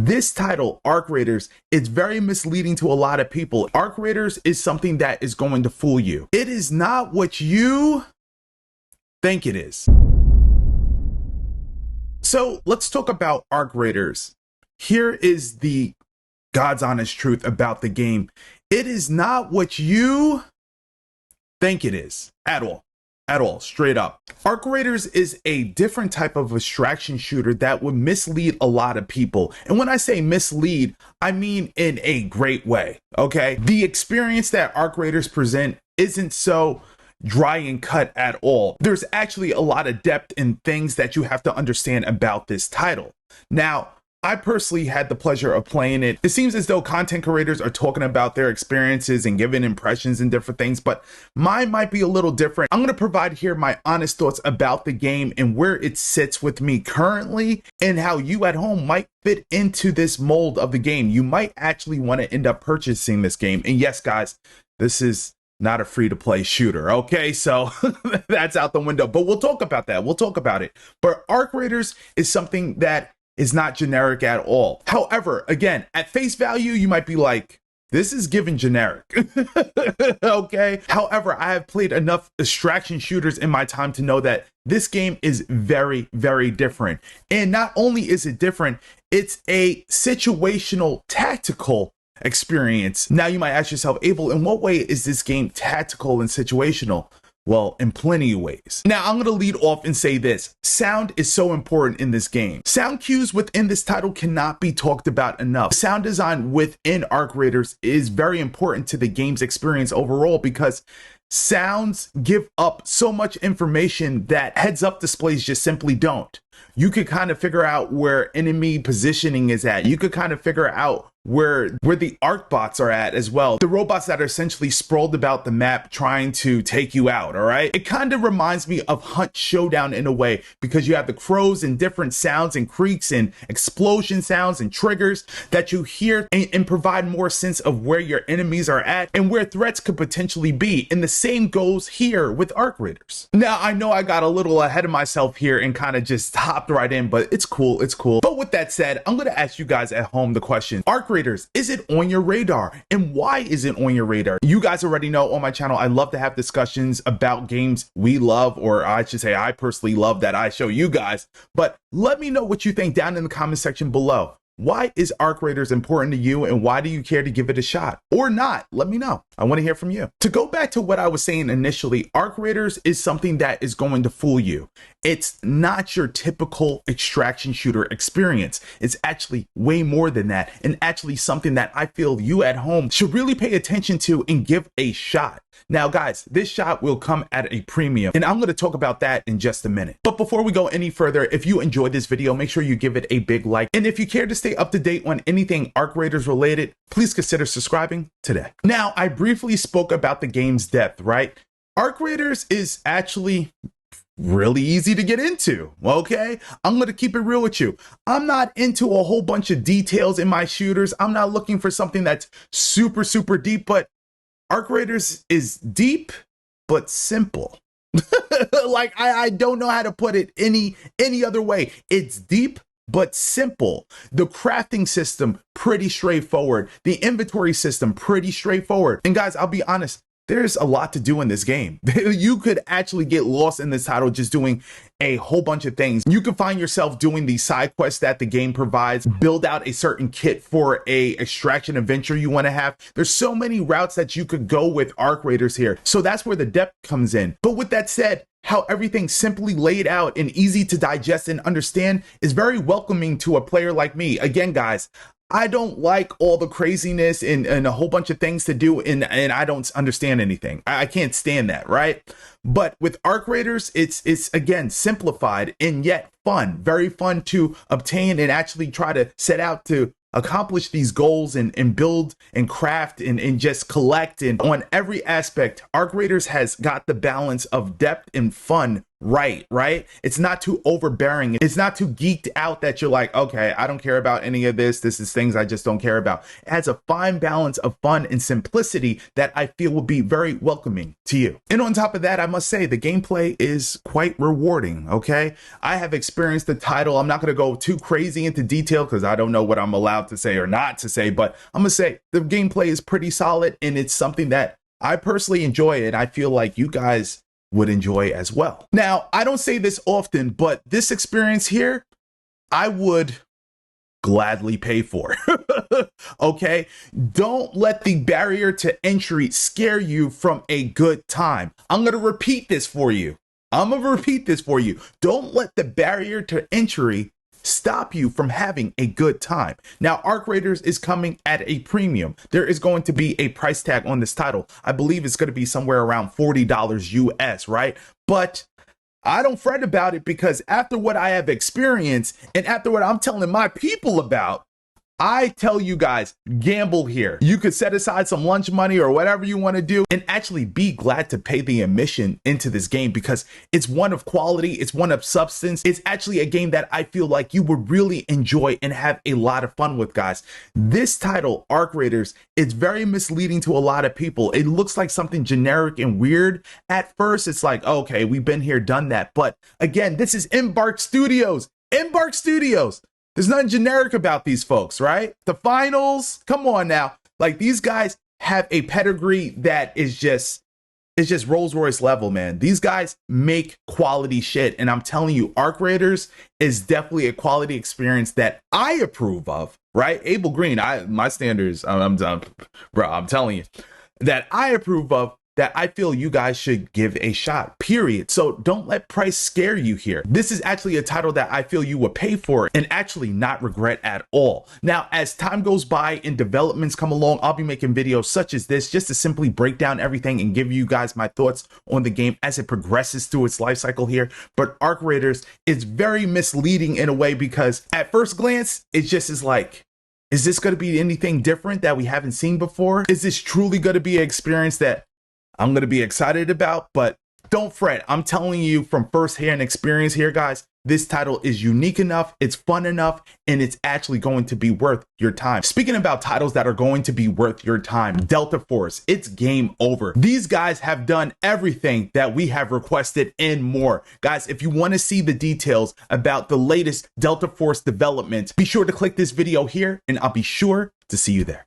This title, Arc Raiders, is very misleading to a lot of people. Arc Raiders is something that is going to fool you. It is not what you think it is. So let's talk about Arc Raiders. Here is the God's honest truth about the game. It is not what you think it is at all. At all, straight up. Arc Raiders is a different type of extraction shooter that would mislead a lot of people. And when I say mislead, I mean in a great way, okay? The experience that Arc Raiders present isn't so dry and cut at all. There's actually a lot of depth in things that you have to understand about this title. Now, I personally had the pleasure of playing it. It seems as though content creators are talking about their experiences and giving impressions and different things, but mine might be a little different. I'm going to provide here my honest thoughts about the game and where it sits with me currently and how you at home might fit into this mold of the game. You might actually want to end up purchasing this game. And yes, guys, this is not a free-to-play shooter, okay? So that's out the window, but we'll talk about that. We'll talk about it. But Arc Raiders is something that is not generic at all. However, again, at face value, you might be like, this is given generic, okay? However, I have played enough extraction shooters in my time to know that this game is very, very different. And not only is it different, it's a situational tactical experience. Now you might ask yourself, Abel, in what way is this game tactical and situational? Well, in plenty of ways. Now, I'm going to lead off and say this. Sound is so important in this game. Sound cues within this title cannot be talked about enough. Sound design within Arc Raiders is very important to the game's experience overall because sounds give up so much information that heads-up displays just simply don't. You could kind of figure out where enemy positioning is at. You could kind of figure out where the arc bots are at as well. The robots that are essentially sprawled about the map trying to take you out, all right? It kind of reminds me of Hunt Showdown in a way because you have the crows and different sounds and creaks and explosion sounds and triggers that you hear and provide more sense of where your enemies are at and where threats could potentially be. And the same goes here with Arc Raiders. Now, I know I got a little ahead of myself here and kind of just hopped right in, but it's cool, it's cool. But with that said, I'm gonna ask you guys at home the question, Arc Raiders, is it on your radar? And why is it on your radar? You guys already know on my channel, I love to have discussions about games we love, or I should say I personally love that I show you guys, but let me know what you think down in the comment section below. Why is Arc Raiders important to you and why do you care to give it a shot? Or not? Let me know. I want to hear from you. To go back to what I was saying initially, Arc Raiders is something that is going to fool you. It's not your typical extraction shooter experience. It's actually way more than that, and actually something that I feel you at home should really pay attention to and give a shot. Now guys, this shot will come at a premium, and I'm going to talk about that in just a minute. But before we go any further, if you enjoyed this video, make sure you give it a big like. And if you care to stay up to date on anything Arc Raiders related, please consider subscribing today. Now, I briefly spoke about the game's depth, right? Arc Raiders is actually really easy to get into, okay? I'm going to keep it real with you. I'm not into a whole bunch of details in my shooters. I'm not looking for something that's super, super deep, but Arc Raiders is deep, but simple. Like, I don't know how to put it any other way. It's deep, but simple. The crafting system, pretty straightforward. The inventory system, pretty straightforward. And guys, I'll be honest, there's a lot to do in this game. You could actually get lost in this title just doing a whole bunch of things. You could find yourself doing the side quests that the game provides, build out a certain kit for a extraction adventure you want to have. There's so many routes that you could go with Arc Raiders here. So that's where the depth comes in. But with that said, how everything's simply laid out and easy to digest and understand is very welcoming to a player like me. Again, guys, I don't like all the craziness and a whole bunch of things to do, and I don't understand anything. I can't stand that, right? But with Arc Raiders, it's again simplified and yet fun, very fun to obtain and actually try to set out to accomplish these goals and build and craft and just collect. And on every aspect, Arc Raiders has got the balance of depth and fun right? It's not too overbearing. It's not too geeked out that you're like, okay, I don't care about any of this. This is things I just don't care about. It has a fine balance of fun and simplicity that I feel will be very welcoming to you. And on top of that, I must say the gameplay is quite rewarding, okay? I have experienced the title. I'm not going to go too crazy into detail because I don't know what I'm allowed to say or not to say, but I'm going to say the gameplay is pretty solid and it's something that I personally enjoy and I feel like you guys would enjoy as well. Now, I don't say this often, but this experience here, I would gladly pay for. Okay? Don't let the barrier to entry scare you from a good time. I'm going to repeat this for you. Don't let the barrier to entry stop you from having a good time. Now, Arc Raiders is coming at a premium. There is going to be a price tag on this title. I believe it's going to be somewhere around $40 US, right? But I don't fret about it because after what I have experienced and after what I'm telling my people about, I tell you guys, gamble here. You could set aside some lunch money or whatever you want to do and actually be glad to pay the admission into this game because it's one of quality, it's one of substance. It's actually a game that I feel like you would really enjoy and have a lot of fun with, guys. This title, Arc Raiders, is very misleading to a lot of people. It looks like something generic and weird. At first, it's like, okay, we've been here, done that. But again, this is Embark Studios. There's nothing generic about these folks, right? The finals, come on now. Like these guys have a pedigree that is just, it's just Rolls Royce level, man. These guys make quality shit. And I'm telling you, Arc Raiders is definitely a quality experience that I approve of, right? Abel Green, my standards, I'm done, bro. I'm telling you that I approve of, that I feel you guys should give a shot, period. So don't let price scare you here. This is actually a title that I feel you will pay for and actually not regret at all. Now, as time goes by and developments come along, I'll be making videos such as this just to simply break down everything and give you guys my thoughts on the game as it progresses through its life cycle here. But Arc Raiders is very misleading in a way because at first glance, it just is like, is this going to be anything different that we haven't seen before? Is this truly going to be an experience that I'm going to be excited about? But don't fret. I'm telling you from firsthand experience here, guys, this title is unique enough, it's fun enough, and it's actually going to be worth your time. Speaking about titles that are going to be worth your time, Delta Force, it's game over. These guys have done everything that we have requested and more. Guys, if you want to see the details about the latest Delta Force development, be sure to click this video here and I'll be sure to see you there.